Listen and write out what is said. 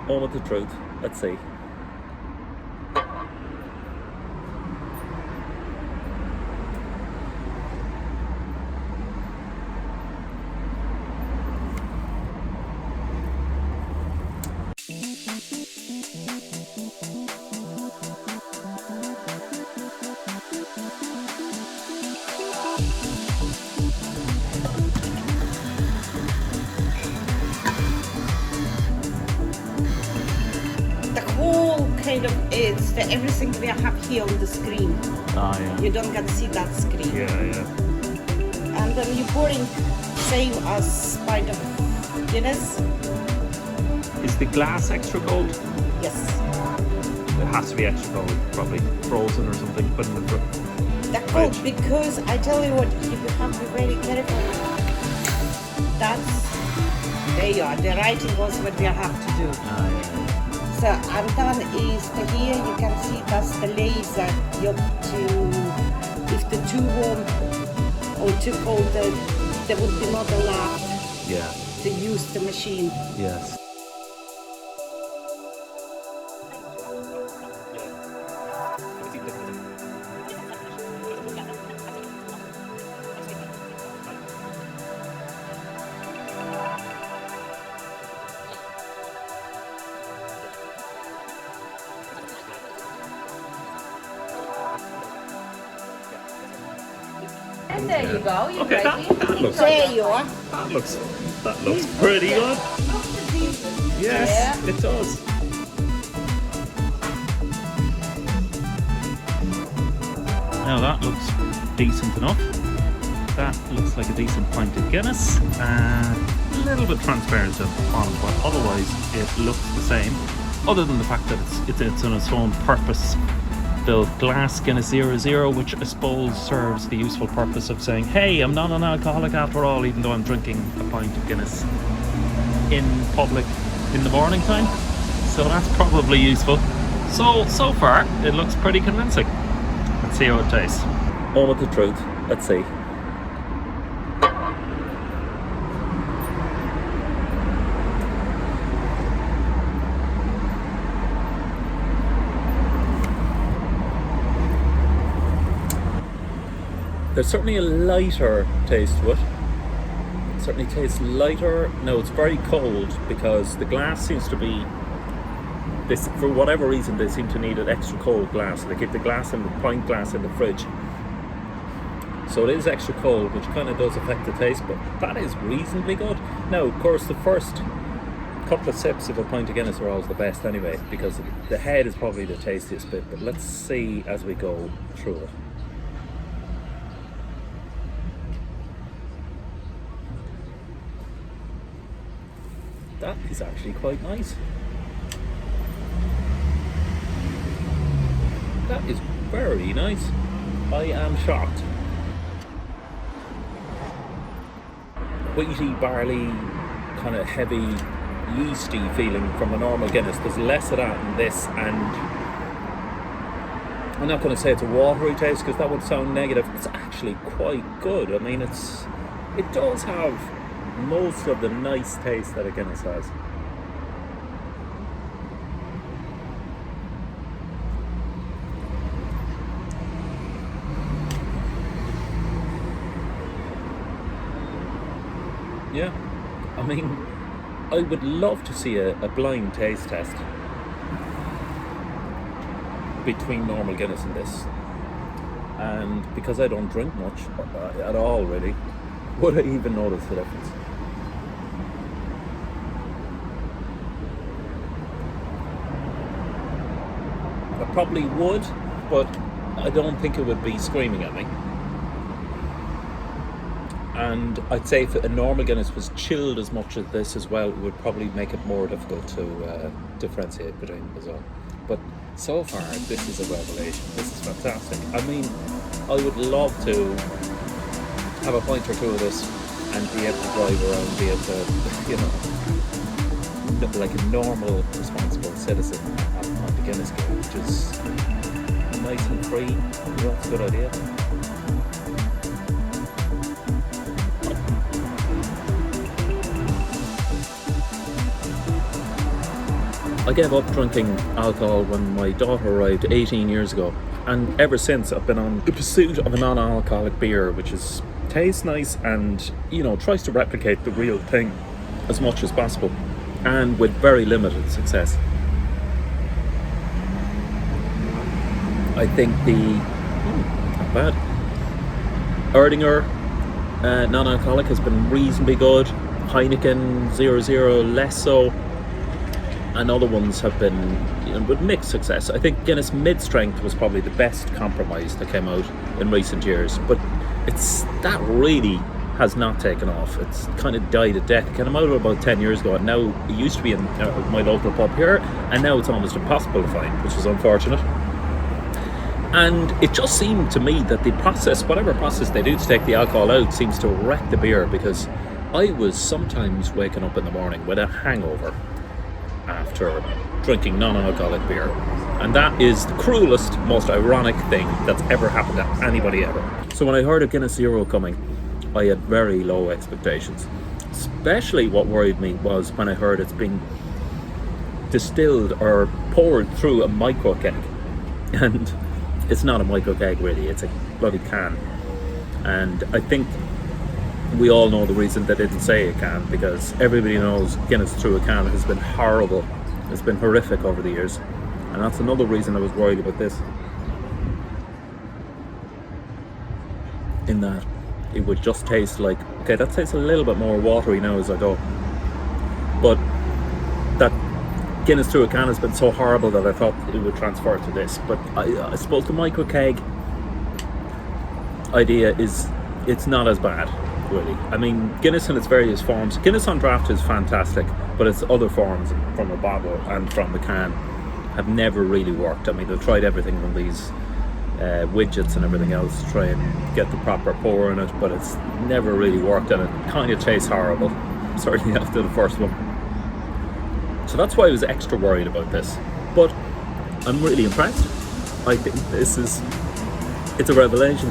Moment of truth. Let's see. Kind of it's the everything we have here on the screen. Ah, yeah. You don't get to see that screen. Yeah. And then you're pouring same as Pint of Guinness. Is the glass extra cold? Yes. It has to be extra cold, probably frozen or something. Put in the They're cold fridge. because I tell you what, you have to be very careful. There you are. The writing was what we have to do. Ah, yeah. So I'm done is the here you can see that's the laser. You have to, if they're too warm or too cold, they would be not allowed to use the machine. Yes. And there you go. You're Okay, ready. that looks There you are. that looks pretty good. Yes, it does. Now that looks decent enough. That looks like a decent pint of Guinness. A little bit transparent at the bottom, but otherwise it looks the same. Other than the fact that it's on its own purpose. The glass Guinness 00, which I suppose serves the useful purpose of saying, hey, I'm not an alcoholic after all, even though I'm drinking a pint of Guinness in public in the morning time. So that's probably useful. So far, it looks pretty convincing. Let's see how it tastes. Moment of truth. Let's see. There's certainly a lighter taste to it. Certainly tastes lighter. No, it's very cold because the glass seems to be this, for whatever reason they seem to need an extra cold glass. They keep the glass in the pint glass in the fridge. So it is extra cold, which kind of does affect the taste, but that is reasonably good. Now, of course, the first couple of sips of a pint of Guinness are always the best anyway, because the head is probably the tastiest bit, but let's see as we go through it. That is actually quite nice. That is very nice. I am shocked. Wheaty, barley, kind of heavy, yeasty feeling from a normal Guinness. There's less of that in this, and I'm not going to say it's a watery taste because that would sound negative. It's actually quite good. I mean, it does have most of the nice taste that a Guinness has. Yeah, I mean, I would love to see a blind taste test between normal Guinness and this. And because I don't drink much at all really, would I even notice the difference? I probably would, but I don't think it would be screaming at me. And I'd say if a normal Guinness was chilled as much as this as well, it would probably make it more difficult to differentiate between them as well. But so far, this is a revelation. This is fantastic. I mean, I would love to have a pint or two of this and be able to drive around, be able to, you know, like a normal, responsible citizen, have a pint of Guinness game, which is nice and free. Well, that's a good idea. I gave up drinking alcohol when my daughter arrived 18 years ago, and ever since I've been on the pursuit of a non-alcoholic beer, which tastes nice and, you know, tries to replicate the real thing as much as possible, and with very limited success. I think not bad, Erdinger non-alcoholic has been reasonably good. Heineken 0.0 less so, and other ones have been, you know, with mixed success. I think Guinness mid-strength was probably the best compromise that came out in recent years, but that really has not taken off. It's kind of died a death. It came out about 10 years ago, and now it used to be in my local pub here, and now it's almost impossible to find, which is unfortunate. And it just seemed to me that the process, whatever process they do to take the alcohol out, seems to wreck the beer, because I was sometimes waking up in the morning with a hangover after drinking non-alcoholic beer. And that is the cruelest, most ironic thing that's ever happened to anybody ever. So when I heard of Guinness Zero coming, I had very low expectations. Especially what worried me was when I heard it's being distilled or poured through a micro keg. And it's not a micro keg really, it's a bloody can. And I think we all know the reason they didn't say a can, because everybody knows Guinness through a can has been horrible. It's been horrific over the years. And that's another reason I was worried about this. In that it would just taste like, okay, that tastes a little bit more watery now as I go. But that Guinness through a can has been so horrible that I thought it would transfer to this. But I suppose the micro keg idea is, it's not as bad, really. I mean, Guinness in its various forms, Guinness on draft is fantastic, but its other forms from a bottle and from the can have never really worked. I mean, they've tried everything from these widgets and everything else to try and get the proper pour in it, but it's never really worked, and it kind of tastes horrible, certainly after the first one. So that's why I was extra worried about this. But I'm really impressed. I think it's a revelation.